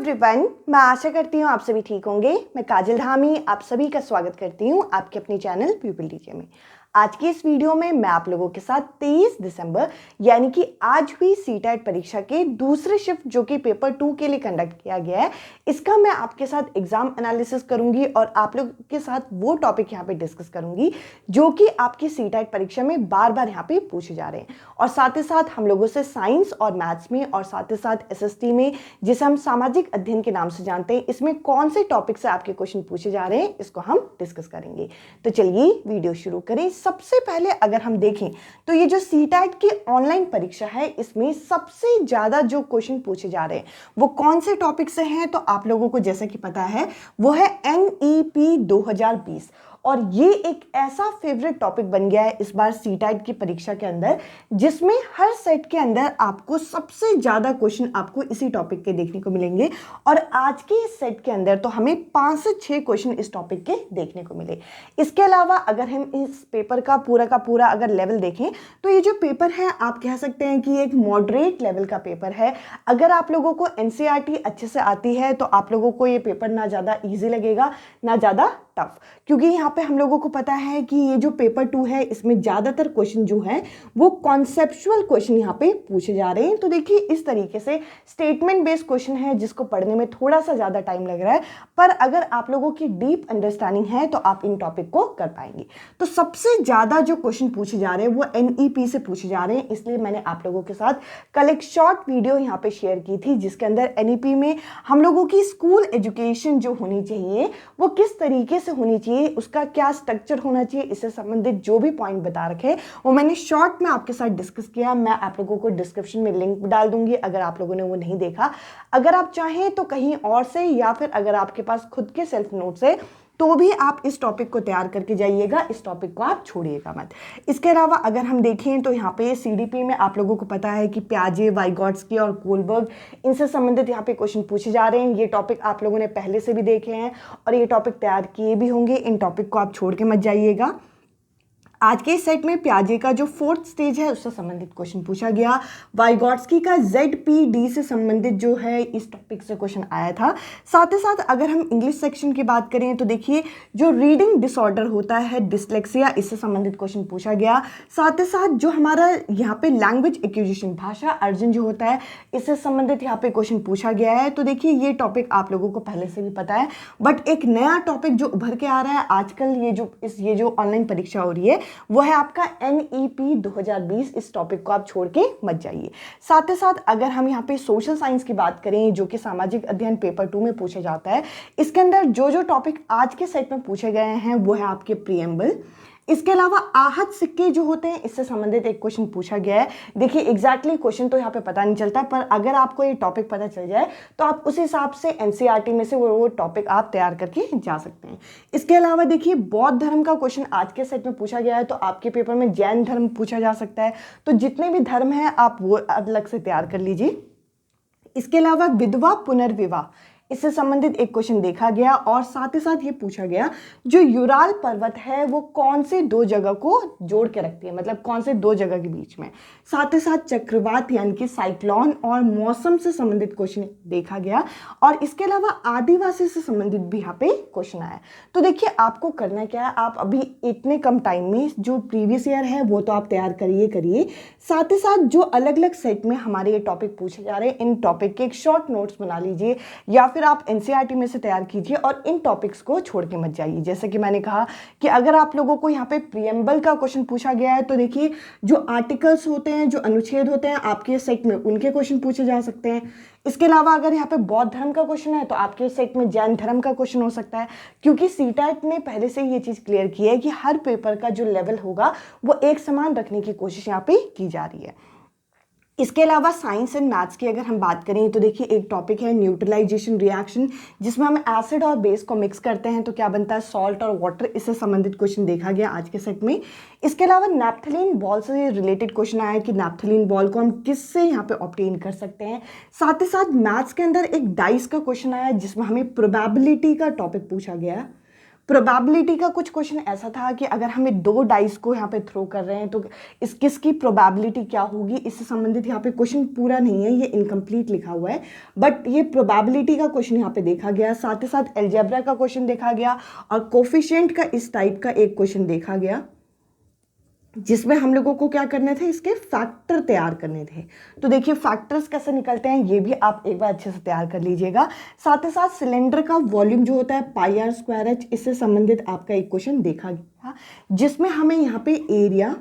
Everyone, मैं आशा करती हूँ आप सभी ठीक होंगे। मैं काजल धामी आप सभी का स्वागत करती हूँ आपके अपने चैनल पीपल टीचर में। आज की इस वीडियो में मैं आप लोगों के साथ 23 दिसंबर यानी कि आज हुई सीटेट परीक्षा के दूसरे शिफ्ट जो कि पेपर 2 के लिए कंडक्ट किया गया है, इसका मैं आपके साथ एग्जाम एनालिसिस करूंगी और आप लोगों के साथ वो टॉपिक यहाँ पे डिस्कस करूंगी जो कि आपकी सीटेट परीक्षा में बार बार यहाँ पे पूछे जा रहे हैं। और साथ ही साथ हम लोगों से साइंस और मैथ्स में और साथ ही साथ एसएसटी में, जिसे हम सामाजिक अध्ययन के नाम से जानते हैं, इसमें कौन से टॉपिक से आपके क्वेश्चन पूछे जा रहे हैं, इसको हम डिस्कस करेंगे। तो चलिए वीडियो शुरू करें। सबसे पहले अगर हम देखें तो ये जो सीटेट की ऑनलाइन परीक्षा है, इसमें सबसे ज्यादा जो क्वेश्चन पूछे जा रहे हैं वो कौन से टॉपिक से हैं, तो आप लोगों को जैसा कि पता है वो है NEP 2020। और ये एक ऐसा फेवरेट टॉपिक बन गया है इस बार सीटेट की परीक्षा के अंदर, जिसमें हर सेट के अंदर आपको सबसे ज्यादा क्वेश्चन आपको इसी टॉपिक के देखने को मिलेंगे। और आज के इस सेट के अंदर तो हमें 5 से 6 क्वेश्चन इस टॉपिक के देखने को मिले। इसके अलावा अगर हम इस पेपर का पूरा अगर लेवल देखें तो ये जो पेपर है आप कह सकते हैं कि एक मॉडरेट लेवल का पेपर है। अगर आप लोगों को एनसीईआरटी अच्छे से आती है तो आप लोगों को ये पेपर ना ज़्यादा ईजी लगेगा ना ज़्यादा टफ, क्योंकि यहाँ पे हम लोगों को पता है कि ये जो पेपर 2 है इसमें ज़्यादातर क्वेश्चन जो है वो कॉन्सेप्चुअल क्वेश्चन यहाँ पे पूछे जा रहे हैं। तो देखिए इस तरीके से स्टेटमेंट बेस्ड क्वेश्चन है जिसको पढ़ने में थोड़ा सा ज़्यादा टाइम लग रहा है, पर अगर आप लोगों की डीप अंडरस्टैंडिंग है तो आप इन टॉपिक को कर पाएंगे। तो सबसे ज़्यादा जो क्वेश्चन पूछे जा रहे हैं वो NEP से पूछे जा रहे हैं, इसलिए मैंने आप लोगों के साथ कल एक शॉर्ट वीडियो यहाँ पे शेयर की थी जिसके अंदर NEP में हम लोगों की स्कूल एजुकेशन जो होनी चाहिए वो किस तरीके से होनी चाहिए, उसका क्या स्ट्रक्चर होना चाहिए, इससे संबंधित जो भी पॉइंट बता रखे वो मैंने शॉर्ट में आपके साथ डिस्कस किया। मैं आप लोगों को डिस्क्रिप्शन में लिंक डाल दूंगी अगर आप लोगों ने वो नहीं देखा। अगर आप चाहें तो कहीं और से या फिर अगर आपके पास खुद के सेल्फ नोट्स है तो भी आप इस टॉपिक को तैयार करके जाइएगा, इस टॉपिक को आप छोड़िएगा मत। इसके अलावा अगर हम देखें तो यहाँ पे CDP में आप लोगों को पता है कि प्याजे, वाइगॉट्स्की और कोलबर्ग, इनसे संबंधित यहाँ पे क्वेश्चन पूछे जा रहे हैं। ये टॉपिक आप लोगों ने पहले से भी देखे हैं और ये टॉपिक तैयार किए भी होंगे। इन टॉपिक को आप छोड़ के मत जाइएगा। आज के सेट में प्याजे का जो 4th स्टेज है उससे संबंधित क्वेश्चन पूछा गया। वाइगॉट्स्की का ZPD से संबंधित जो है इस टॉपिक से क्वेश्चन आया था। साथ ही साथ अगर हम इंग्लिश सेक्शन की बात करें तो देखिए जो रीडिंग डिसऑर्डर होता है, डिसलेक्सिया, इससे संबंधित क्वेश्चन पूछा गया। साथ ही साथ जो हमारा यहाँ पे लैंग्वेज एक्विजिशन, भाषा अर्जन जो होता है, इससे संबंधित यहाँ पे क्वेश्चन पूछा गया है। तो देखिए ये टॉपिक आप लोगों को पहले से भी पता है, बट एक नया टॉपिक जो उभर के आ रहा है आजकल, ये जो ऑनलाइन परीक्षा हो रही है वो है आपका NEP 2020। इस टॉपिक को आप छोड़ के मत जाइए। साथ ही साथ अगर हम यहाँ पे सोशल साइंस की बात करें जो कि सामाजिक अध्ययन पेपर 2 में पूछा जाता है, इसके अंदर जो टॉपिक आज के सेट में पूछे गए हैं वो है आपके प्रीएम्बल। इसके अलावा आहत सिक्के जो होते हैं इससे संबंधित एक क्वेश्चन पूछा गया है। देखिए एग्जैक्टली क्वेश्चन तो यहाँ पे पता नहीं चलता, पर अगर आपको ये टॉपिक पता चल जाए तो आप उस हिसाब से NCERT में से वो टॉपिक आप तैयार करके जा सकते हैं। इसके अलावा देखिए बौद्ध धर्म का क्वेश्चन आज के सेट में पूछा गया है, तो आपके पेपर में जैन धर्म पूछा जा सकता है। तो जितने भी धर्म हैं आप वो अलग से तैयार कर लीजिए। इसके अलावा विधवा पुनर्विवाह, इससे संबंधित एक क्वेश्चन देखा गया और साथ ही साथ ये पूछा गया जो यूराल पर्वत है वो कौन से 2 जगह को जोड़ के रखती है, मतलब कौन से 2 जगह के बीच में। साथ ही साथ चक्रवात यानी कि साइक्लोन और मौसम से संबंधित क्वेश्चन देखा गया। और इसके अलावा आदिवासी से संबंधित भी यहाँ पे क्वेश्चन आया। तो देखिए आपको करना क्या है, आप अभी इतने कम टाइम में जो प्रीवियस ईयर है वो तो आप तैयार करिए। साथ ही साथ जो अलग अलग सेट में हमारे ये टॉपिक पूछे जा रहे हैं, इन टॉपिक के एक शॉर्ट नोट्स बना लीजिए या फिर आप NCERT में से तैयार कीजिए और इन टॉपिक्स को छोड़ के मत जाइए। जैसे कि मैंने कहा कि अगर आप लोगों को यहाँ पे प्रीएम्बल का क्वेश्चन पूछा गया है तो देखिए जो आर्टिकल्स होते हैं, जो अनुच्छेद होते हैं आपके सेट में, उनके क्वेश्चन पूछे जा सकते हैं। इसके अलावा अगर यहाँ पे बौद्ध धर्म का क्वेश्चन है तो आपके सेट में जैन धर्म का क्वेश्चन हो सकता है, क्योंकि सीटेट ने पहले से ये चीज़ क्लियर की है कि हर पेपर का जो लेवल होगा वो एक समान रखने की कोशिश यहाँ पे की जा रही है। इसके अलावा साइंस एंड मैथ्स की अगर हम बात करें तो देखिए एक टॉपिक है न्यूट्रलाइजेशन रिएक्शन, जिसमें हम एसिड और बेस को मिक्स करते हैं तो क्या बनता है, सॉल्ट और वाटर। इससे संबंधित क्वेश्चन देखा गया आज के सेट में। इसके अलावा नैप्थलीन बॉल से रिलेटेड क्वेश्चन आया कि नैप्थलीन बॉल को हम किससे यहाँ पे ऑब्टेन कर सकते हैं। साथ ही साथ मैथ्स के अंदर एक डाइस का क्वेश्चन आया जिसमें हमें प्रोबेबिलिटी का टॉपिक पूछा गया। प्रोबेबिलिटी का कुछ क्वेश्चन ऐसा था कि अगर हमें 2 डाइस को यहाँ पे थ्रो कर रहे हैं तो इस किसकी प्रोबेबिलिटी क्या होगी, इससे संबंधित यहाँ पे क्वेश्चन पूरा नहीं है, ये इनकम्प्लीट लिखा हुआ है, बट ये प्रोबेबिलिटी का क्वेश्चन यहाँ पे देखा गया, साथ ही साथ अलजेब्रा का क्वेश्चन देखा गया और कोफिशिएंट का इस टाइप का एक क्वेश्चन देखा गया, जिसमें हम लोगों को क्या करने थे, इसके फैक्टर तैयार करने थे। तो देखिए फैक्टर्स कैसे निकलते हैं ये भी आप एक बार अच्छे से तैयार कर लीजिएगा। साथ ही साथ सिलेंडर का वॉल्यूम जो होता है पाई आर स्क्वायर एच, इससे संबंधित आपका एक क्वेश्चन देखा गया, जिसमें हमें यहाँ पे एरिया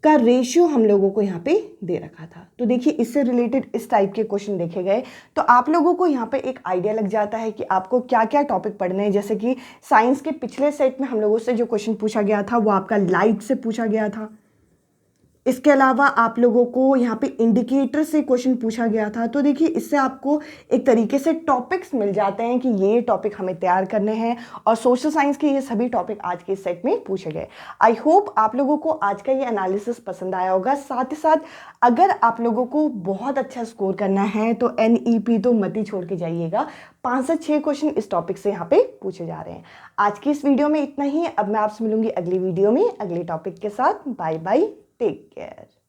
का रेशियो हम लोगों को यहाँ पे दे रखा था। तो देखिए इससे रिलेटेड इस टाइप के क्वेश्चन देखे गए, तो आप लोगों को यहाँ पे एक आइडिया लग जाता है कि आपको क्या क्या टॉपिक पढ़ने हैं। जैसे कि साइंस के पिछले सेट में हम लोगों से जो क्वेश्चन पूछा गया था वो आपका लाइट से पूछा गया था। इसके अलावा आप लोगों को यहाँ पे इंडिकेटर से क्वेश्चन पूछा गया था। तो देखिए इससे आपको एक तरीके से टॉपिक्स मिल जाते हैं कि ये टॉपिक हमें तैयार करने हैं, और सोशल साइंस के ये सभी टॉपिक आज के सेट में पूछे गए। आई होप आप लोगों को आज का ये एनालिसिस पसंद आया होगा। साथ ही साथ अगर आप लोगों को बहुत अच्छा स्कोर करना है तो NEP तो मत ही छोड़ के जाइएगा, 5 से 6 क्वेश्चन इस टॉपिक से यहाँ पे पूछे जा रहे हैं। आज की इस वीडियो में इतना ही। अब मैं आपसे मिलूंगी अगली वीडियो में अगले टॉपिक के साथ। Bye bye, take care.